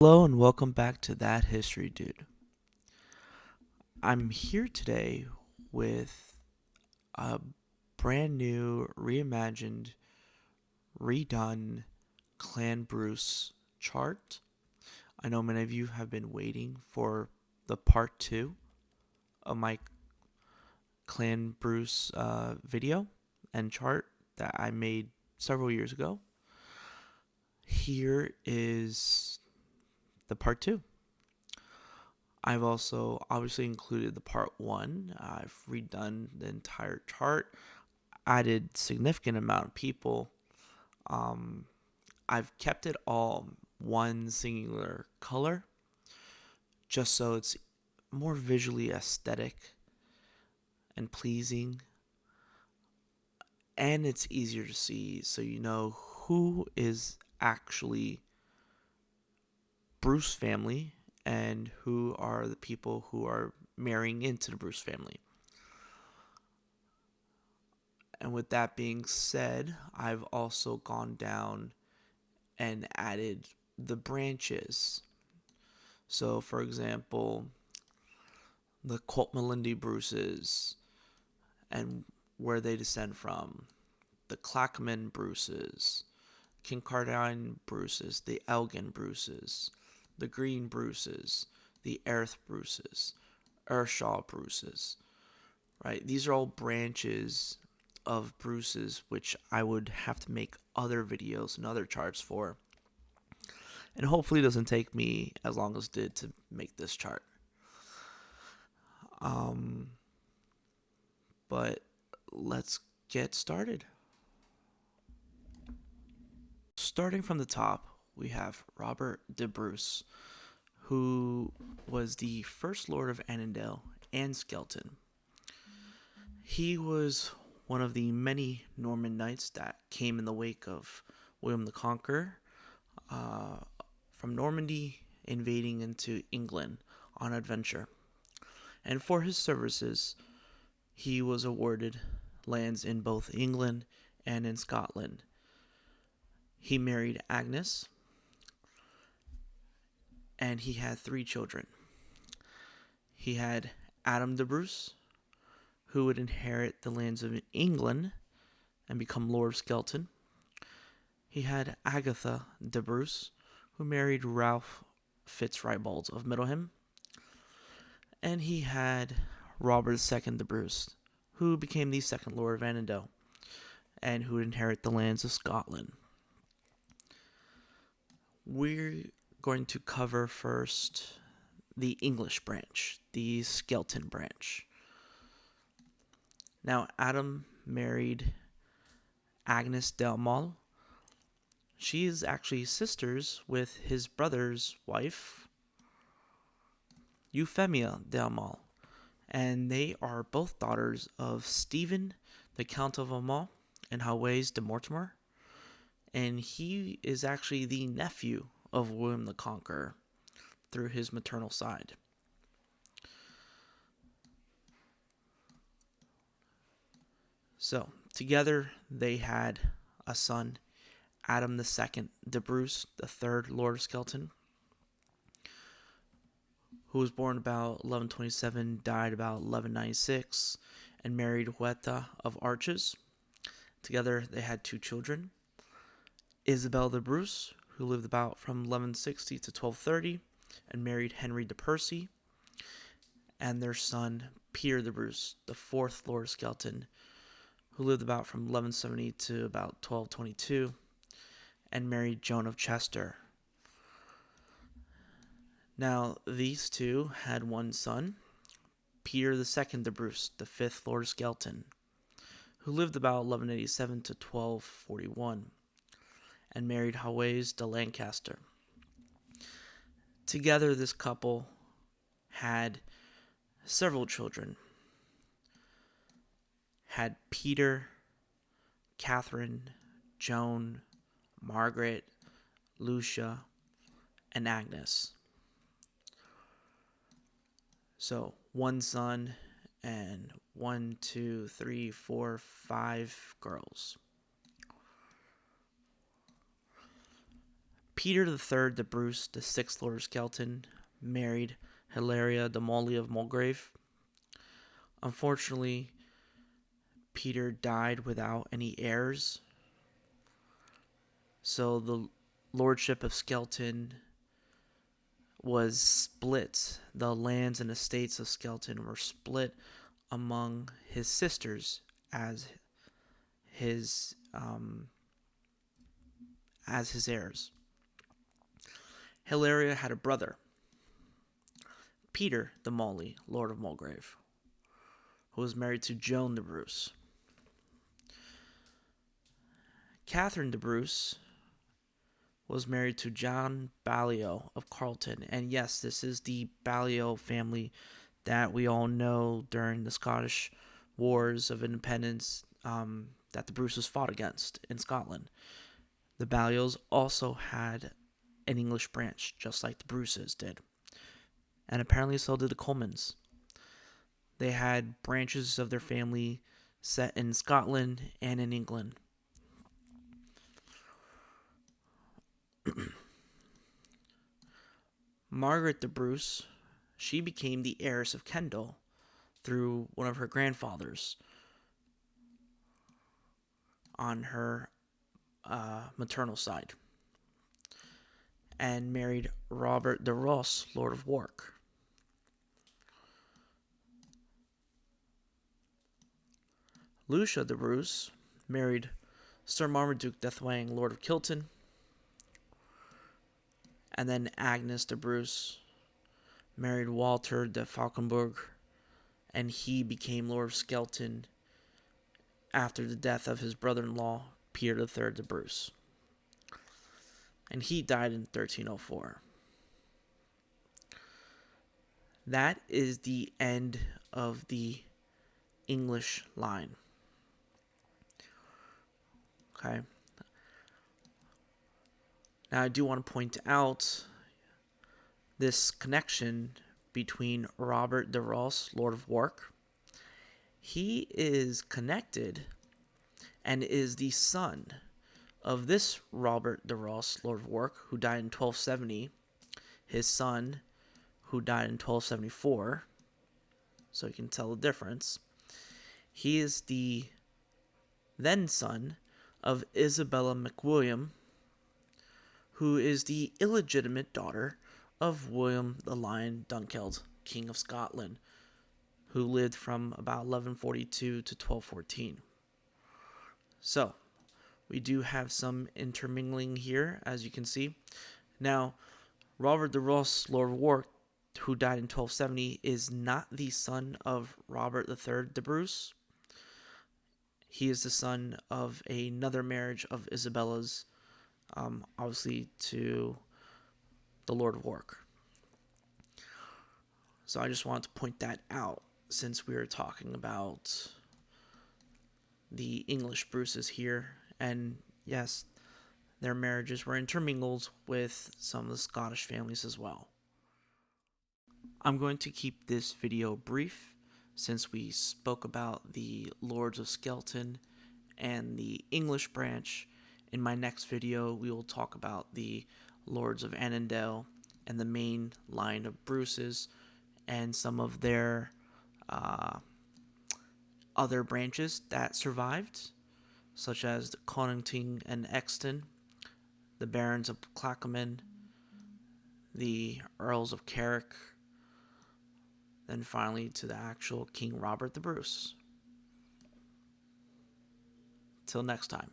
Hello and welcome back to That History Dude. I'm here today with a brand new, reimagined, redone Clan Bruce chart. I know many of you have been waiting for the part 2 of my Clan Bruce video and chart that I made several years ago. Here is the part 2. I've also obviously included the part 1. I've redone the entire chart, added significant amount of people. Um, I've kept it all one singular color just so it's more visually aesthetic and pleasing, and it's easier to see so you know who is actually Bruce family and who are the people who are marrying into the Bruce family. And with that being said, I've also gone down and added the branches. So, for example, the Colt Melindy Bruces and where they descend from, the Clackman Bruces, Kincardine Bruces, the Elgin Bruces, the Green Bruces, the Erth Bruces, Ershaw Bruces, right? These are all branches of Bruces, which I would have to make other videos and other charts for. And hopefully it doesn't take me as long as it did to make this chart. But let's get started. Starting from the top, we have Robert de Bruce, who was the first Lord of Annandale and Skelton. He was one of the many Norman knights that came in the wake of William the Conqueror from Normandy invading into England on adventure. And for his services, he was awarded lands in both England and in Scotland. He married Agnes, and he had 3 children. He had Adam de Bruce, who would inherit the lands of England and become Lord of Skelton. He had Agatha de Bruce, who married Ralph Fitzribald of Middleham. And he had Robert II de Bruce, who became the second Lord of Annandale, and who would inherit the lands of Scotland. We're going to cover first the English branch, the Skelton branch. Now, Adam married Agnes Delmal. She is actually sisters with his brother's wife, Euphemia Delmal, and they are both daughters of Stephen, the Count of Aumale, and Hawes de Mortimer, and he is actually the nephew of William the Conqueror through his maternal side. So, together they had a son, Adam II de Bruce, the third Lord of Skelton, who was born about 1127, died about 1196, and married Huerta of Arches. Together they had 2 children, Isabel de Bruce, who lived about from 1160 to 1230, and married Henry de Percy, and their son, Peter de Bruce, the 4th Lord of Skelton, who lived about from 1170 to about 1222, and married Joan of Chester. Now, these two had one son, Peter II de Bruce, the 5th Lord of Skelton, who lived about 1187 to 1241, and married Hawes de Lancaster. Together, this couple had several children. Had Peter, Catherine, Joan, Margaret, Lucia, and Agnes. So, one son and 5 girls. Peter the Third de Bruce, the sixth Lord of Skelton, married Hilaria de Molly of Mulgrave. Unfortunately, Peter died without any heirs, so the Lordship of Skelton was split. The lands and estates of Skelton were split among his sisters as his heirs. Hilaria had a brother, Peter de Molly, Lord of Mulgrave, who was married to Joan de Bruce. Catherine de Bruce was married to John Balliol of Carleton. And yes, this is the Balliol family that we all know during the Scottish Wars of Independence that the Bruces fought against in Scotland. The Balliols also had an English branch, just like the Bruces did. And apparently so did the Comyns. They had branches of their family set in Scotland and in England. Margaret de Bruce, she became the heiress of Kendal through one of her grandfathers on her maternal side, and married Robert de Ross, Lord of Wark. Lucia de Bruce married Sir Marmaduke Deathwing, Lord of Kilton. And then Agnes de Bruce married Walter de Falkenburg, and he became Lord of Skelton after the death of his brother-in-law, Peter III de Bruce. And he died in 1304. That is the end of the English line. Okay. Now, I do want to point out this connection between Robert de Ross, Lord of Wark. He is connected and is the son of this Robert de Ross, Lord of Wark, who died in 1270, his son, who died in 1274, so you can tell the difference. He is the then son of Isabella MacWilliam, who is the illegitimate daughter of William the Lion Dunkeld, King of Scotland, who lived from about 1142 to 1214. So, we do have some intermingling here, as you can see. Now, Robert de Ross, Lord of Wark, who died in 1270, is not the son of Robert III de Bruce. He is the son of another marriage of Isabella's, obviously to the Lord of Wark. So I just wanted to point that out since we were talking about the English Bruces here. And yes, their marriages were intermingled with some of the Scottish families as well. I'm going to keep this video brief since we spoke about the Lords of Skelton and the English branch. In my next video, we will talk about the Lords of Annandale and the main line of Bruces and some of their other branches that survived, such as the Conington and Exton, the Barons of Clackemman, the Earls of Carrick, then finally to the actual King Robert the Bruce. Till next time.